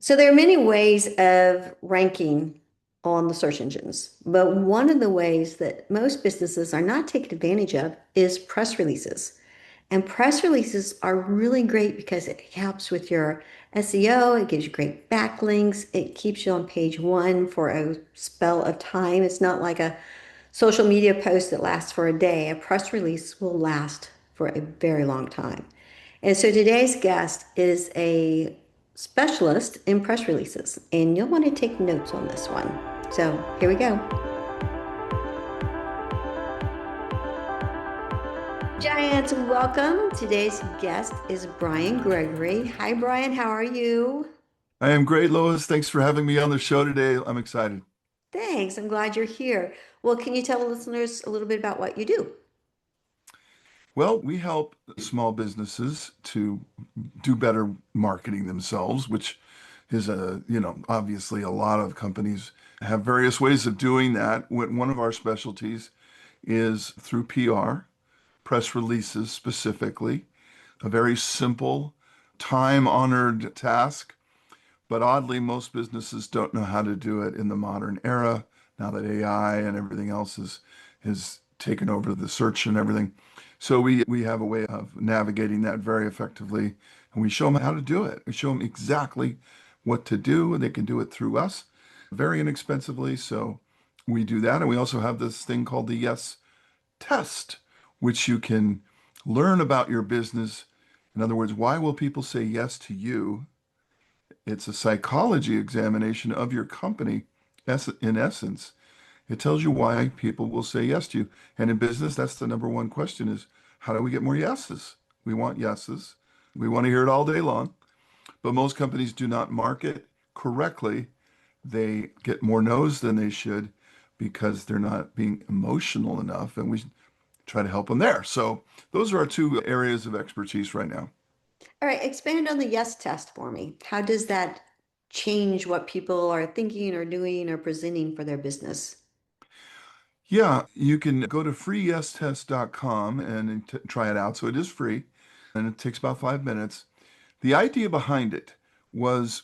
So there are many ways of ranking on the search engines, but one of the ways that most businesses are not taking advantage of is press releases. And press releases are really great because it helps with your SEO, it gives you great backlinks, it keeps you on page one for a spell of time. It's not like a social media post that lasts for a day. A press release will last for a very long time. And so today's guest is a specialist in press releases, and you'll want to take notes on this one. So here we go. Giants, welcome. Today's guest is Brian Gregory. Hi, Brian. How are you? I am great, Lois. Thanks for having me on the show today. I'm excited. Thanks. I'm glad you're here. Well, can you tell the listeners a little bit about what you do? Well, we help small businesses to do better marketing themselves, which is obviously a lot of companies have various ways of doing that. One of our specialties is through PR, press releases specifically, a very simple, time-honored task. But oddly, most businesses don't know how to do it in the modern era, now that AI and everything else has taken over the search and everything. So we have a way of navigating that very effectively, and we show them how to do it. We show them exactly what to do, and they can do it through us very inexpensively. So we do that, and we also have this thing called the Yes Test, which you can learn about your business. In other words, why will people say yes to you? It's a psychology examination of your company. In essence, it tells you why people will say yes to you. And in business, that's the number one question is, how do we get more yeses? We want yeses. We want to hear it all day long. But most companies do not market correctly. They get more no's than they should because they're not being emotional enough. And we try to help them there. So those are our two areas of expertise right now. All right, expand on the yes test for me. How does that change what people are thinking or doing or presenting for their business? Yeah, you can go to freeyestest.com and try it out. So it is free and it takes about 5 minutes. The idea behind it was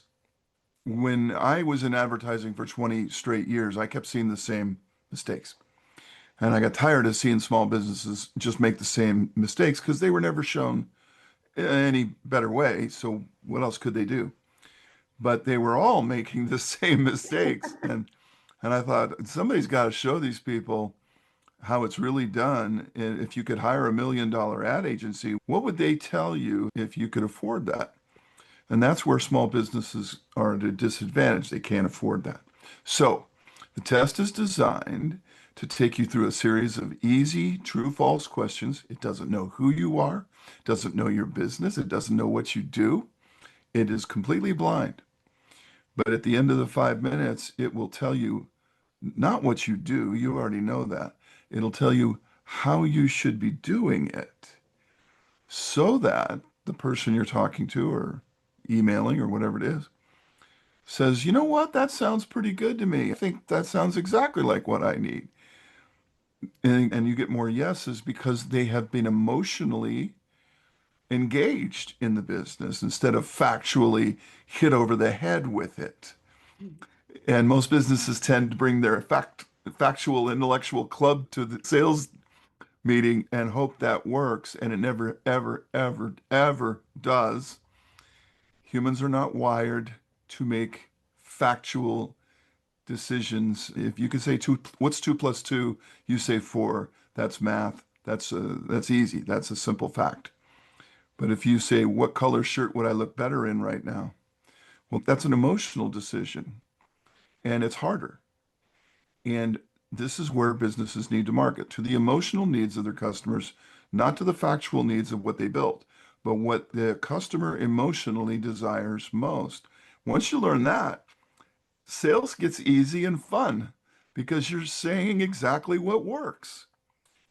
when I was in advertising for 20 straight years, I kept seeing the same mistakes. And I got tired of seeing small businesses just make the same mistakes because they were never shown any better way. So what else could they do? But they were all making the same mistakes. And I thought somebody's got to show these people how it's really done. And if you could hire $1 million ad agency, what would they tell you if you could afford that? And that's where small businesses are at a disadvantage. They can't afford that. So the test is designed to take you through a series of easy true false questions. It doesn't know who you are, doesn't know your business, it doesn't know what you do. It is completely blind. But at the end of the 5 minutes, it will tell you not what you do, you already know that. It'll tell you how you should be doing it so that the person you're talking to or emailing or whatever it is says, you know what, that sounds pretty good to me. I think that sounds exactly like what I need. And you get more yeses because they have been emotionally engaged in the business instead of factually hit over the head with it. And most businesses tend to bring their factual intellectual club to the sales meeting and hope that works. And it never, ever, ever, ever does. Humans are not wired to make factual decisions. If you can say two, what's 2 plus 2? You say four. That's math. That's easy. That's a simple fact. But if you say, what color shirt would I look better in right now? Well, that's an emotional decision, and it's harder. And this is where businesses need to market to the emotional needs of their customers, not to the factual needs of what they built, but what the customer emotionally desires most. Once you learn that, sales gets easy and fun because you're saying exactly what works.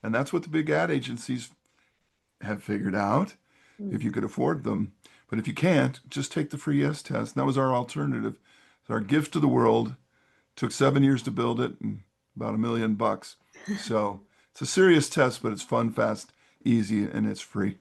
And that's what the big ad agencies have figured out if you could afford them. But if you can't, just take the free yes test. And that was our alternative. It's our gift to the world. Took 7 years to build it and about $1 million. So it's a serious test, but it's fun, fast, easy, and it's free.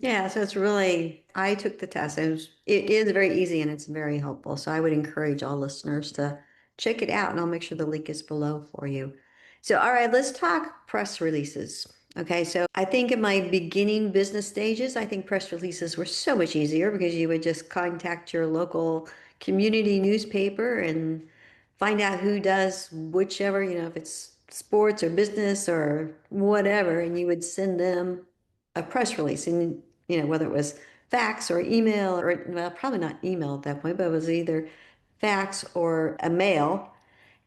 Yeah, so it's really, I took the test. It is very easy and it's very helpful. So I would encourage all listeners to check it out and I'll make sure the link is below for you. So, all right, let's talk press releases. Okay, so I think in my beginning business stages, I think press releases were so much easier because you would just contact your local community newspaper and find out who does whichever, if it's sports or business or whatever, and you would send them a press release. And whether it was fax or email, or well, probably not email at that point, but it was either fax or a mail.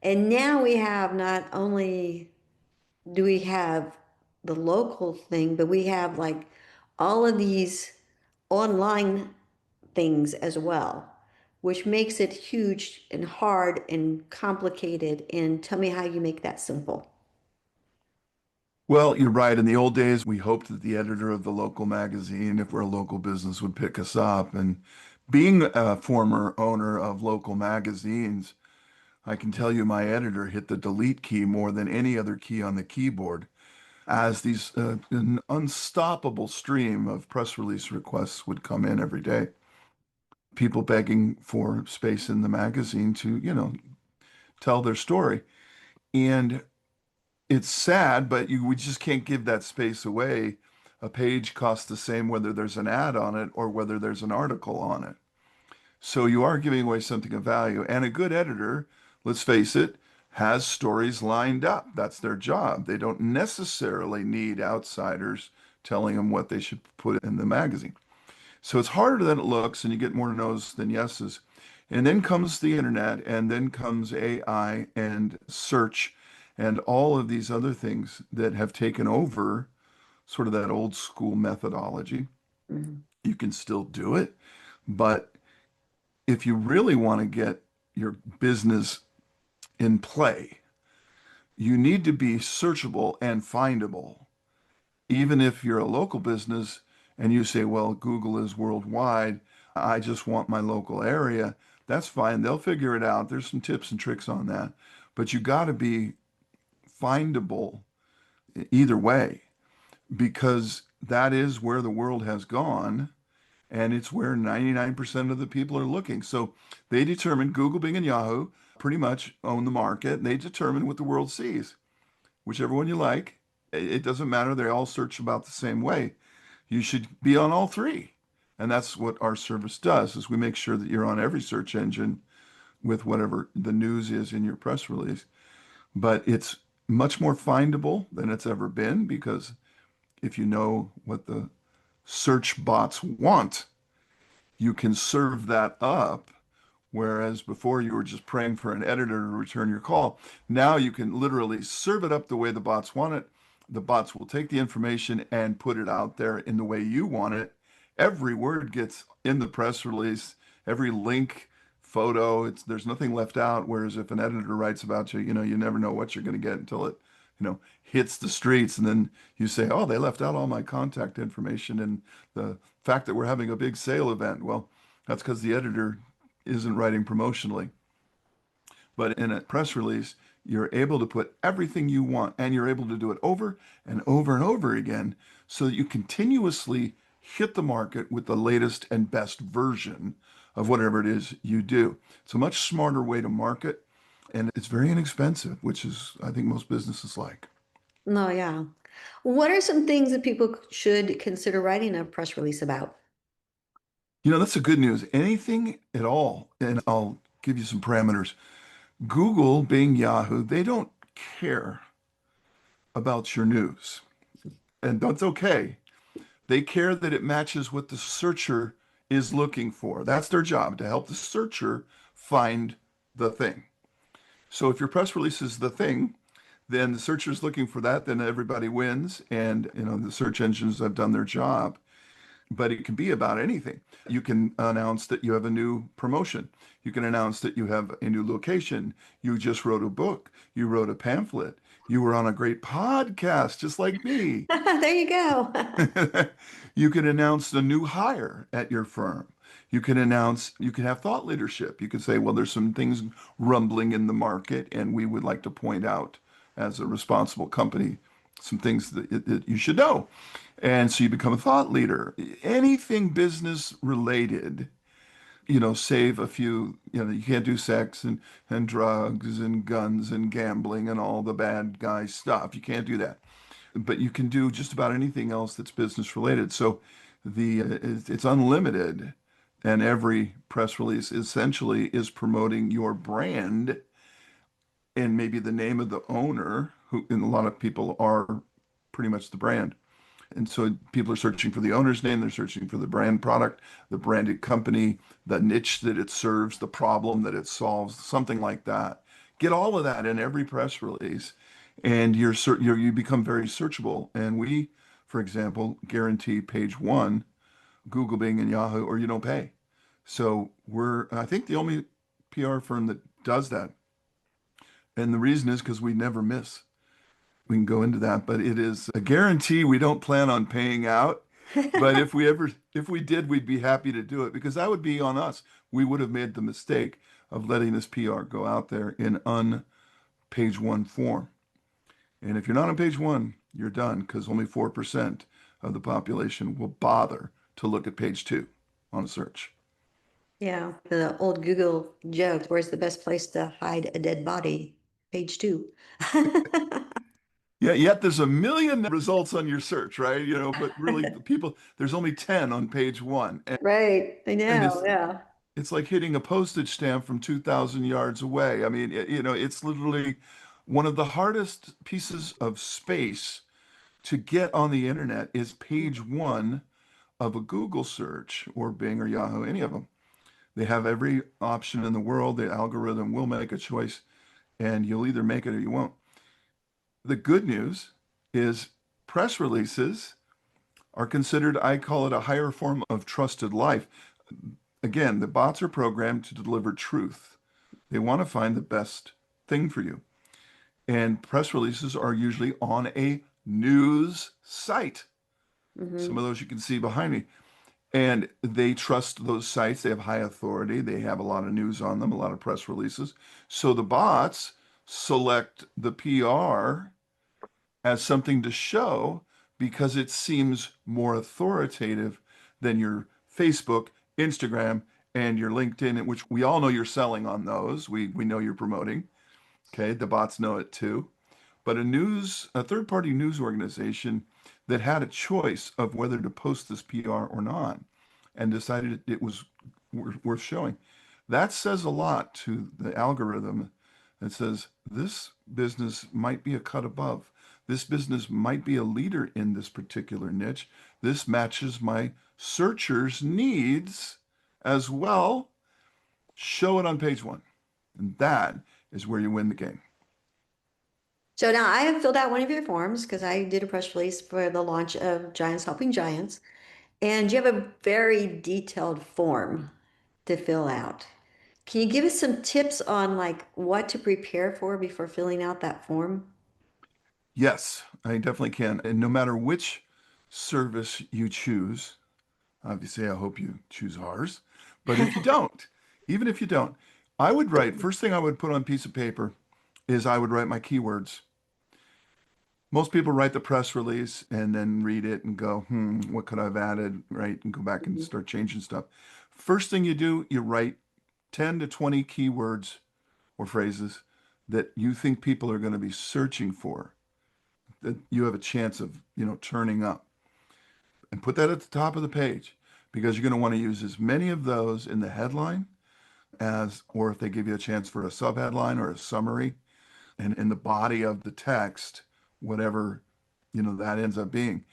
And now we have not only do we have the local thing, but we have like all of these online things as well, which makes it huge and hard and complicated. And tell me how you make that simple. Well, you're right. In the old days, we hoped that the editor of the local magazine, if we're a local business, would pick us up. And being a former owner of local magazines, I can tell you my editor hit the delete key more than any other key on the keyboard as an unstoppable stream of press release requests would come in every day. People begging for space in the magazine to, tell their story. And it's sad, but we just can't give that space away. A page costs the same whether there's an ad on it or whether there's an article on it. So you are giving away something of value. And a good editor, let's face it, has stories lined up. That's their job. They don't necessarily need outsiders telling them what they should put in the magazine. So it's harder than it looks, and you get more no's than yeses. And then comes the internet, and then comes AI and search and all of these other things that have taken over sort of that old school methodology. Mhm. You can still do it, but if you really want to get your business in play, you need to be searchable and findable. Even if you're a local business and you say, well, Google is worldwide, I just want my local area, that's fine. They'll figure it out. There's some tips and tricks on that. But you got to be findable either way because that is where the world has gone and it's where 99% of the people are looking. So they determine, Google, Bing, and Yahoo pretty much own the market. And they determine what the world sees, whichever one you like. It doesn't matter. They all search about the same way. You should be on all three. And that's what our service does, is we make sure that you're on every search engine with whatever the news is in your press release. But it's much more findable than it's ever been because if you know what the search bots want, you can serve that up. Whereas before you were just praying for an editor to return your call, now you can literally serve it up the way the bots want it. The bots will take the information and put it out there in the way you want it. Every word gets in the press release, every link, photo, there's nothing left out. Whereas if an editor writes about you, you never know what you're going to get until it, hits the streets. And then you say, oh, they left out all my contact information and the fact that we're having a big sale event. Well, that's because the editor isn't writing promotionally. But in a press release, you're able to put everything you want and you're able to do it over and over and over again so that you continuously hit the market with the latest and best version of whatever it is you do. It's a much smarter way to market and it's very inexpensive, which is, I think, most businesses like. No, yeah. What are some things that people should consider writing a press release about? That's the good news. Anything at all, and I'll give you some parameters. Google, Bing, Yahoo, they don't care about your news. And that's okay. They care that it matches what the searcher is looking for. That's their job, to help the searcher find the thing. So if your press release is the thing, then the searcher is looking for that, then everybody wins. And, the search engines have done their job. But it can be about anything. You can announce that you have a new promotion. You can announce that you have a new location. You just wrote a book. You wrote a pamphlet. You were on a great podcast, just like me. There you go. You can announce a new hire at your firm. You can have thought leadership. You can say, well, there's some things rumbling in the market, and we would like to point out as a responsible company some things that you should know. And so you become a thought leader. Anything business related, save a few, you can't do sex and drugs and guns and gambling and all the bad guy stuff. You can't do that. But you can do just about anything else that's business related. So it's unlimited. And every press release essentially is promoting your brand and maybe the name of the owner, who and a lot of people are pretty much the brand. And so people are searching for the owner's name, they're searching for the brand product, the branded company, the niche that it serves, the problem that it solves, something like that. Get all of that in every press release, and you become very searchable. And we, for example, guarantee page one, Google, Bing, and Yahoo, or you don't pay. So we're, I think, the only PR firm that does that. And the reason is because we never miss. We can go into that, but it is a guarantee we don't plan on paying out. But if we did, we'd be happy to do it because that would be on us. We would have made the mistake of letting this PR go out there in page one form. And if you're not on page one, you're done because only 4% of the population will bother to look at page two on a search. Yeah, the old Google joke, where's the best place to hide a dead body? Page two. Yeah, yet there's a million results on your search, right? But really the people, there's only 10 on page one. Right, I And know, yeah. it's like hitting a postage stamp from 2,000 yards away. I mean, it's literally one of the hardest pieces of space to get on the internet is page one of a Google search or Bing or Yahoo, any of them. They have every option in the world. The algorithm will make a choice, and you'll either make it or you won't. The good news is press releases are considered, I call it a higher form of trusted life. Again, the bots are programmed to deliver truth. They want to find the best thing for you. And press releases are usually on a news site. Some Hmm. of those you can see behind me. And they trust those sites. They have high authority. They have a lot of news on them, a lot of press releases. So the bots select the PR as something to show because it seems more authoritative than your Facebook, Instagram, and your LinkedIn, which we all know you're selling on those. We know you're promoting. Okay, the bots know it too. But a third-party news organization that had a choice of whether to post this PR or not, and decided it was worth showing. That says a lot to the algorithm that says this business might be a cut above. This business might be a leader in this particular niche. This matches my searchers' needs as well. Show it on page one. And that is where you win the game. So now I have filled out one of your forms because I did a press release for the launch of Giants Helping Giants. And you have a very detailed form to fill out. Can you give us some tips on like what to prepare for before filling out that form? Yes, I definitely can. And no matter which service you choose, obviously, I hope you choose ours. But if you don't, even if you don't, I would write, first thing I would put on a piece of paper is I would write my keywords. Most people write the press release and then read it and go, what could I have added, right? And go back and Mhm. start changing stuff. First thing you do, you write 10 to 20 keywords or phrases that you think people are going to be searching for, that you have a chance of, turning up. And put that at the top of the page because you're going to want to use as many of those in the headline or if they give you a chance for a subheadline or a summary, and in the body of the text, whatever, that ends up being.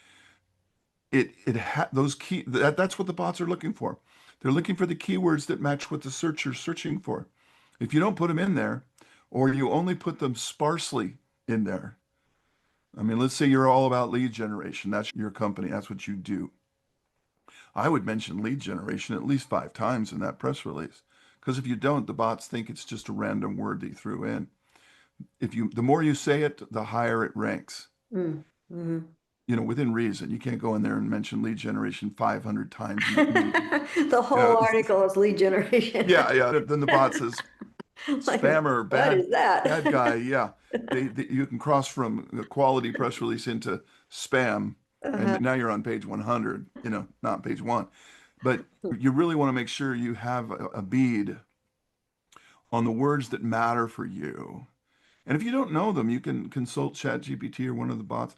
That's what the bots are looking for. They're looking for the keywords that match what the searcher's searching for. If you don't put them in there, or you only put them sparsely in there, I mean, let's say you're all about lead generation. That's your company. That's what you do. I would mention lead generation at least 5 times in that press release. Because if you don't, the bots think it's just a random word they threw in. The more you say it, the higher it ranks. Mm, mhm. Within reason. You can't go in there and mention lead generation 500 times in that meeting. The You whole know, article is lead generation. yeah, yeah. Then the bot says Like, spammer, what bad, is that? bad guy. Yeah. You can cross from the quality press release into spam, and Uh-huh. now you're on page 100, not page one. But you really want to make sure you have a bead on the words that matter for you. And if you don't know them, you can consult ChatGPT or one of the bots,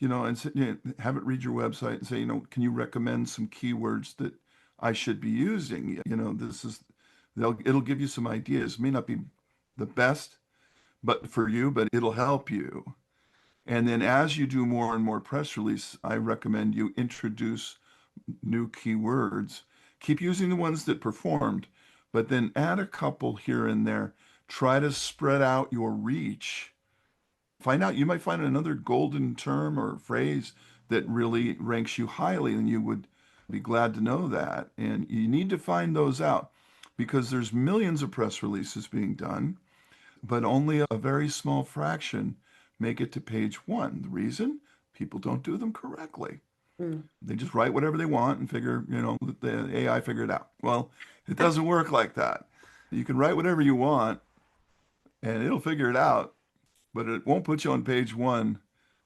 and have it read your website and say, can you recommend some keywords that I should be using? It'll give you some ideas. It may not be the best, but for you, but it'll help you. And then as you do more and more press release, I recommend you introduce new keywords. Keep using the ones that performed, but then add a couple here and there. Try to spread out your reach. You might find another golden term or phrase that really ranks you highly, and you would be glad to know that. And you need to find those out because there's millions of press releases being done, but only a very small fraction make it to page one. The reason? People don't do them correctly. Mm. They just write whatever they want and figure, let the AI figure it out. Well, it doesn't work like that. You can write whatever you want and it'll figure it out, but it won't put you on page one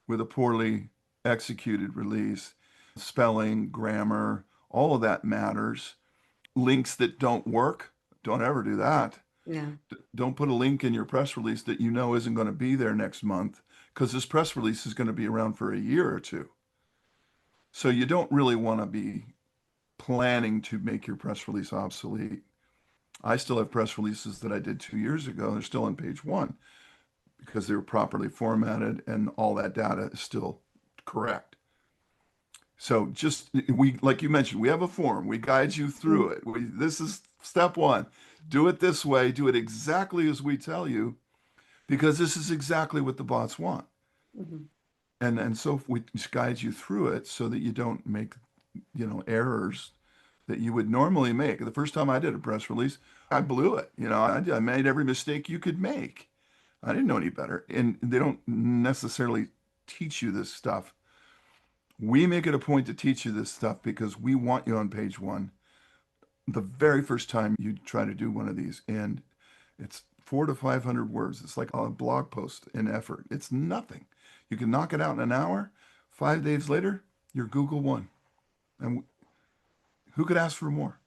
with a poorly executed release. Spelling, grammar, all of that matters. Links that don't work, don't ever do that. Yeah. Don't put a link in your press release that you know isn't going to be there next month because this press release is going to be around for a year or two. So you don't really want to be planning to make your press release obsolete. I still have press releases that I did 2 years ago. They're still on page one because they were properly formatted and all that data is still correct. So like you mentioned, we have a form. We guide you through Mm. it. This is step one. Do it this way. Do it exactly as we tell you because this is exactly what the bots want. Mhm. And so we just guide you through it so that you don't make, errors that you would normally make. The first time I did a press release, I blew it. I made every mistake you could make. I didn't know any better. And they don't necessarily teach you this stuff. We make it a point to teach you this stuff because we want you on page one the very first time you try to do one of these. And it's 400 to 500 words. It's like a blog post in effort. It's nothing. You can knock it out in an hour. 5 days later, you're Google one. And who could ask for more?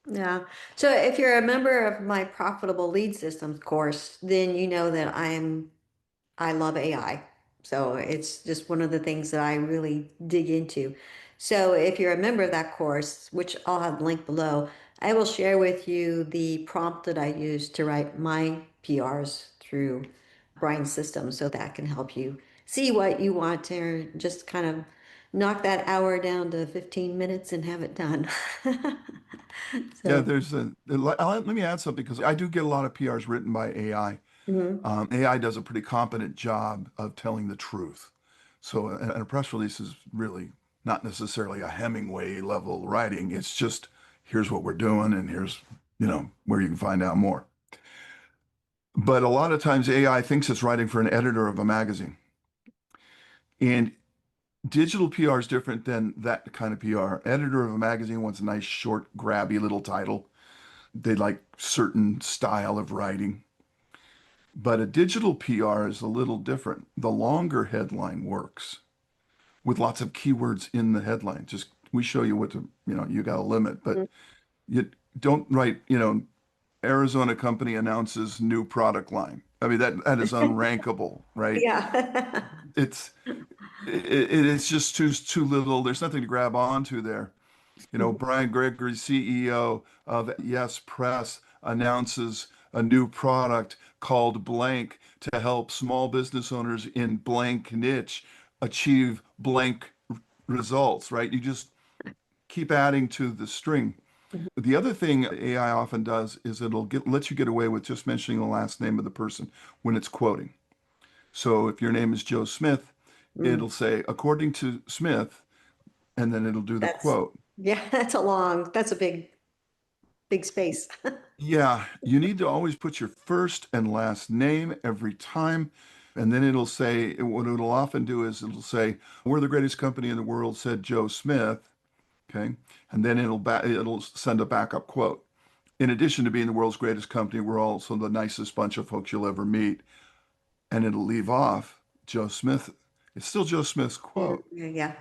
Yeah. So if you're a member of my profitable lead systems course, then you know that I love AI. So it's just one of the things that I really dig into. So if you're a member of that course, which I'll have the link below, I will share with you the prompt that I use to write my PRs through Brian's system so that can help you see what you want to just kind of knock that hour down to 15 minutes and have it done. Yeah, So, let me add something because I do get a lot of PRs written by AI. mhm. AI does a pretty competent job of telling the truth. So, and a press release is really not necessarily a Hemingway level writing. It's just, here's what we're doing and here's, where you can find out more. But a lot of times AI thinks it's writing for an editor of a magazine. And digital PR is different than that kind of PR. Editor of a magazine wants a nice, short, grabby little title. They like certain style of writing. But a digital PR is a little different. The longer headline works with lots of keywords in the headline. Just we show you what to, you got a limit, but you don't write, Arizona company announces new product line. I mean, that is unrankable, right? Yeah. It's it's just too little. There's nothing to grab onto there. Brian Gregory, CEO of Yes Press, announces a new product called blank to help small business owners in blank niche achieve blank results, right? You just keep adding to the string. The other thing AI often does is let you get away with just mentioning the last name of the person when it's quoting. So if your name is Joe Smith, Mm. it'll say, according to Smith, and then it'll do the That's, quote. yeah, that's a big space. Yeah, you need to always put your first and last name every time. And then it'll say, what it'll often do is it'll say, we're the greatest company in the world, said Joe Smith. Okay. And then it'll send a backup quote. In addition to being the world's greatest company, we're also the nicest bunch of folks you'll ever meet. and it'll leave off Joe Smith. It's still Joe Smith's Yeah, quote. yeah, yeah.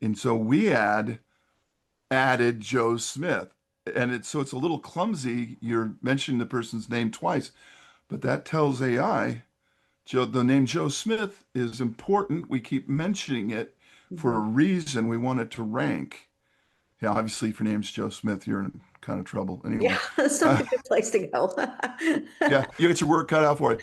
And so we added Joe Smith. And it's a little clumsy. You're mentioning the person's name twice, but that tells AI the name Joe Smith is important. We keep mentioning it for a Mhm. reason. We want it to rank. Yeah, obviously, if your name's Joe Smith, you're in kind of trouble Yeah, anyway. that's not Uh, a good place to go. yeah, you get your work cut out for it.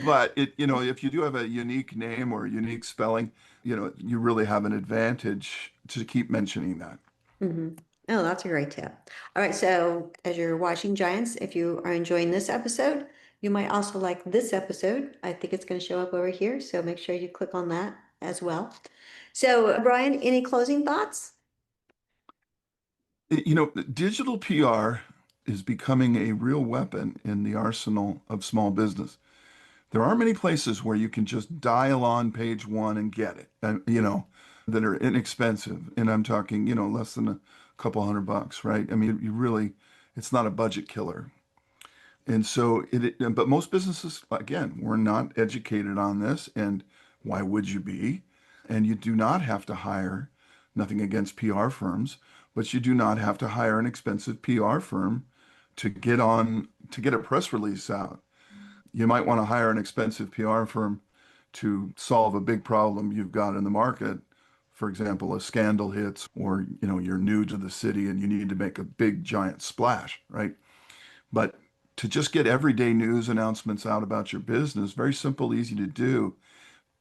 But if you do have a unique name or a unique spelling, you really have an advantage to keep mentioning that. Mhm. Oh, that's a great tip. All right, so as you're watching Giants, if you are enjoying this episode, you might also like this episode. I think it's going to show up over here, so make sure you click on that as well. So, Brian, any closing thoughts? Digital PR is becoming a real weapon in the arsenal of small business. There are many places where you can just dial on page one and get it, and that are inexpensive. And I'm talking, less than a couple $100, right? I mean, it's not a budget killer. And so but most businesses, again, we're not educated on this. And why would you be? And you do not have to hire, nothing against PR firms, but you do not have to hire an expensive PR firm to get a press release out. You might want to hire an expensive PR firm to solve a big problem you've got in the market. For example, a scandal hits, or you're new to the city and you need to make a big giant splash, right? But to just get everyday news announcements out about your business, very simple, easy to do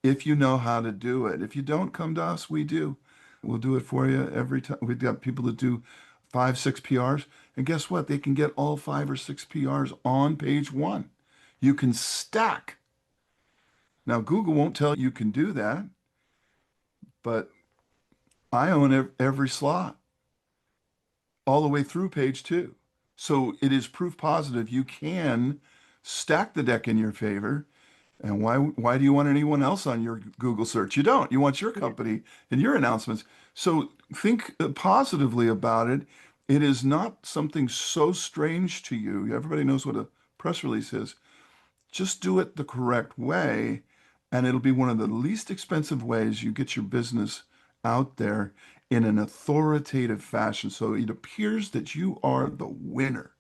if you know how to do it. If you don't, come to us, we do. We'll do it for you every time. We've got people that do five, six PRs. And guess what? They can get all five or six PRs on page one. You can stack. Now, Google won't tell you can do that, but I own every slot all the way through page two. So it is proof positive you can stack the deck in your favor. And why do you want anyone else on your Google search? You don't. You want your Yeah. company and your announcements. So think positively about it. It is not something so strange to you. Everybody knows what a press release is. Just do it the correct way, and it'll be one of the least expensive ways you get your business out there in an authoritative fashion. So it appears that you are the winner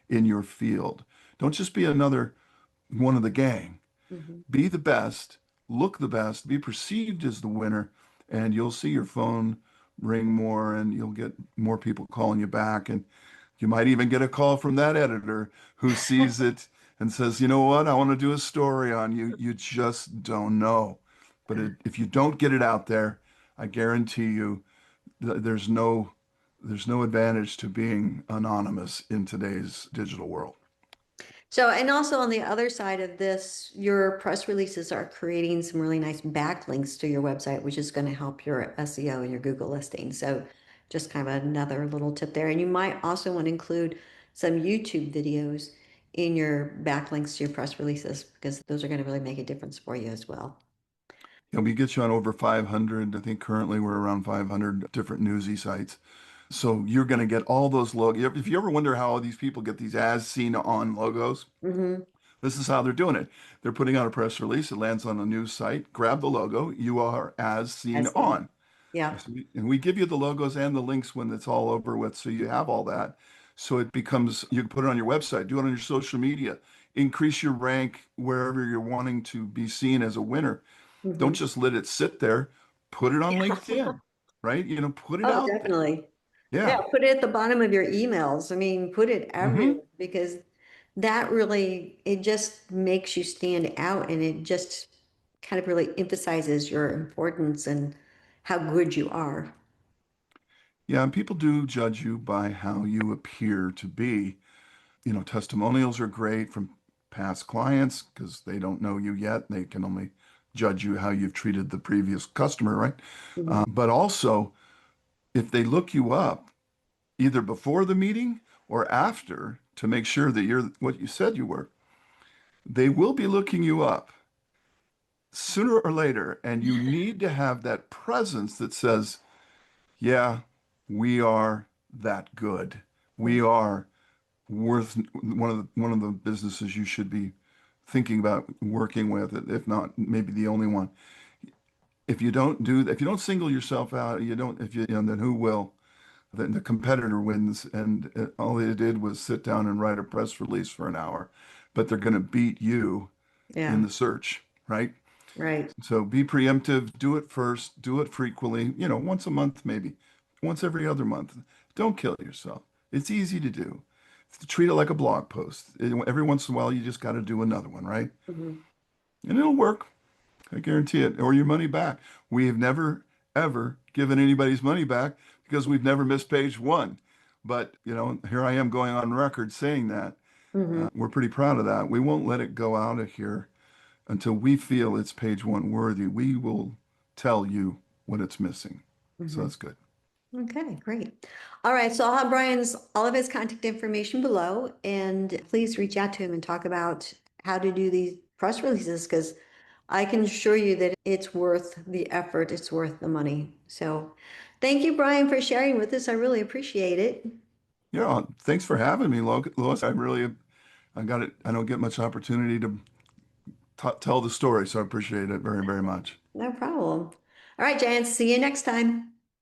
in your field. Don't just be another one of the gang. Mhm. Be the best, look the best, be perceived as the winner, and you'll see your phone ring more and you'll get more people calling you back. And you might even get a call from that editor who sees it and says, you know what, I want to do a story on you. You just don't know. But if you don't get it out there, I guarantee you there's no advantage to being anonymous in today's digital world. So, and also on the other side of this, your press releases are creating some really nice backlinks to your website, which is going to help your SEO and your Google listing. So, just kind of another little tip there. And you might also want to include some YouTube videos in your backlinks to your press releases because those are going to really make a difference for you as well. Yeah, we get you on over 500. I think currently we're around 500 different newsy sites. So you're going to get all those logos. If you ever wonder how these people get these as seen on logos, Hmm. this is how they're doing it. They're putting out a press release. It lands on a news site. Grab the logo. You are as I seen see. on. Yeah. And we give you the logos and the links when it's all over with. So you have all that. So it becomes, you can put it on your website, do it on your social media, increase your rank wherever you're wanting to be seen as a winner. Don't Hmm. just let it sit there. Put it on LinkedIn, right? Put it Oh, out there. definitely. Yeah, Yeah. put it at the bottom of your emails. I mean, put it Hmm. everywhere because that really, it just makes you stand out and it just kind of really emphasizes your importance and how good you are. Yeah, and people do judge you by how you appear to be. Testimonials are great from past clients because they don't know you yet. They can only judge you how you've treated the previous customer, right? Mhm. But also, if they look you up either before the meeting or after to make sure that you're what you said you were, they will be looking you up sooner or later. And you need to have that presence that says, yeah, we are that good. We are worth one of the businesses you should be thinking about working with, if not maybe the only one. If you don't do that, if you don't single yourself out, you don't, if you, then who will? Then the competitor wins. And all they did was sit down and write a press release for an hour, but they're going to beat you in Yeah, the search, right? right. So be preemptive, do it first, do it frequently, once a month, maybe once every other month. Don't kill yourself. It's easy to do. Treat it like a blog post. Every once in a while, you just got to do another one, right? Mhm. And it'll work. I guarantee it. Or your money back. We have never, ever given anybody's money back because we've never missed page one. But, here I am going on record saying that. Mhm. We're pretty proud of that. We won't let it go out of here until we feel it's page one worthy. We will tell you what it's missing. So Mhm. that's good. Okay, great. All right, so I'll have Brian's all of his contact information below, and please reach out to him and talk about how to do these press releases because I can assure you that it's worth the effort, it's worth the money. So, thank you, Brian, for sharing with us. I really appreciate it. Yeah, thanks for having me, Lois. I got it. I don't get much opportunity to tell the story, so I appreciate it very, very much. No problem. All right, Jan, see you next time.